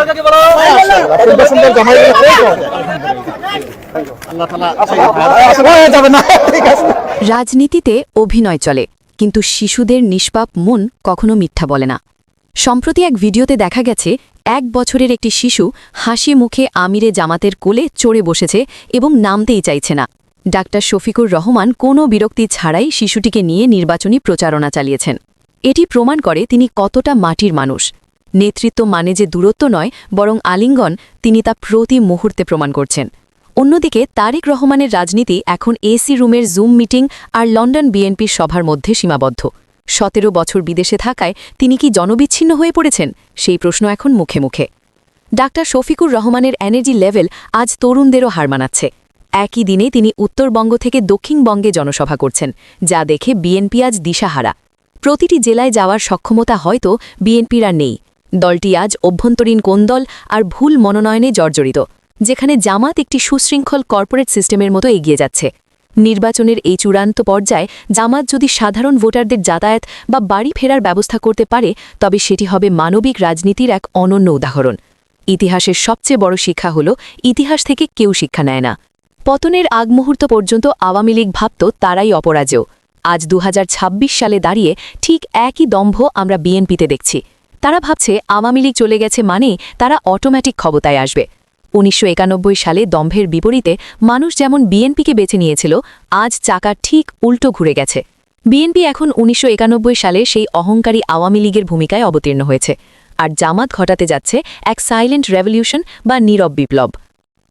সুন্দর সুন্দর জামাই রাজনীতিতে অভিনয় চলে, কিন্তু শিশুদের নিষ্পাপ মন কখনো মিথ্যা বলে না। সম্প্রতি এক ভিডিওতে দেখা গেছে 1 বছরের একটি শিশু হাসি মুখে আমিরে জামাতের কোলে চড়ে বসেছে এবং নামতেই চাইছে না। ডাক্তার শফিকুর রহমান কোনো বিরক্তি ছাড়াই শিশুটিকে নিয়ে নির্বাচনী প্রচারণা চালিয়েছেন। এটি প্রমাণ করে তিনি কতটা মাটির মানুষ। নেতৃত্ব মানে যে দূরত্ব নয়, বরং আলিঙ্গন, তিনি তা প্রতি মুহূর্তে প্রমাণ করছেন। অন্যদিকে তারেক রহমানের রাজনীতি এখন এসি রুমের জুম মিটিং আর লন্ডন বিএনপির সভার মধ্যে সীমাবদ্ধ। 17 বছর বিদেশে থাকায় তিনি কি জনবিচ্ছিন্ন হয়ে পড়েছেন, সেই প্রশ্ন এখন মুখে মুখে। ডাক্তার শফিকুর রহমানের এনার্জি লেভেল আজ তরুণদেরও হার মানাচ্ছে। একই দিনে তিনি উত্তরবঙ্গ থেকে দক্ষিণবঙ্গে জনসভা করছেন, যা দেখে বিএনপি আজ দিশাহারা। প্রতিটি জেলায় যাওয়ার সক্ষমতা হয়তো বিএনপির আর নেই। দলটি আজ অভ্যন্তরীণ কোন্দল আর ভুল মনোনয়নে জর্জরিত, যেখানে জামাত একটি সুশৃঙ্খল কর্পোরেট সিস্টেমের মতো এগিয়ে যাচ্ছে। নির্বাচনের এই চূড়ান্ত পর্যায়ে জামাত যদি সাধারণ ভোটারদের যাতায়াত বা বাড়ি ফেরার ব্যবস্থা করতে পারে, তবে সেটি হবে মানবিক রাজনীতির এক অনন্য উদাহরণ। ইতিহাসের সবচেয়ে বড় শিক্ষা হল, ইতিহাস থেকে কেউ শিক্ষা নেয় না। পতনের আগ মুহূর্ত পর্যন্ত আওয়ামী লীগ ভাবত তারাই অপরাজেয়। আজ 2026 সালে দাঁড়িয়ে ঠিক একই দম্ভ আমরা বিএনপিতে দেখছি। তারা ভাবছে আওয়ামী লীগ চলে গেছে মানে তারা অটোমেটিক ক্ষমতায় আসবে। 1991 সালে দম্ভের বিপরীতে মানুষ যেমন বিএনপিকে বেছে নিয়েছিল, আজ চাকা ঠিক উল্টো ঘুরে গেছে। বিএনপি এখন 1991 সালে সেই অহংকারী আওয়ামী লীগের ভূমিকায় অবতীর্ণ হয়েছে, আর জামাত ঘটাতে যাচ্ছে এক সাইলেন্ট রেভলিউশন বা নীরব বিপ্লব।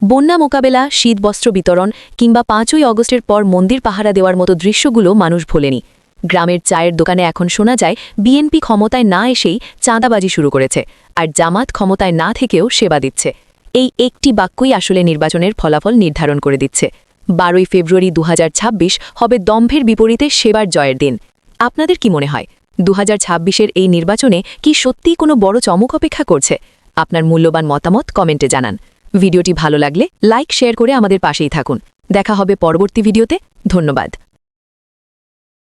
বন্যা মোকাবেলা, শীতবস্ত্র বিতরণ কিংবা 5ই অগস্টের পর মন্দির পাহারা দেওয়ার মতো দৃশ্যগুলো মানুষ ভোলেনি। গ্রামের চায়ের দোকানে এখন শোনা যায় বিএনপি ক্ষমতায় না এসেই চাঁদাবাজি শুরু করেছে, আর জামাত ক্ষমতায় না থেকেও সেবা দিচ্ছে। এই একটি বাক্যই আসলে নির্বাচনের ফলাফল নির্ধারণ করে দিচ্ছে। 12ই ফেব্রুয়ারি 2026 হবে দম্ভের বিপরীতে সেবার জয়ের দিন। আপনাদের কি মনে হয়, 2026-এর এই নির্বাচনে কি সত্যিই কোনো বড় চমক অপেক্ষা করছে? আপনার মূল্যবান মতামত কমেন্টে জানান। ভিডিওটি ভালো লাগলে লাইক শেয়ার করে আমাদের পাশেই থাকুন। দেখা হবে পরবর্তী ভিডিওতে। ধন্যবাদ।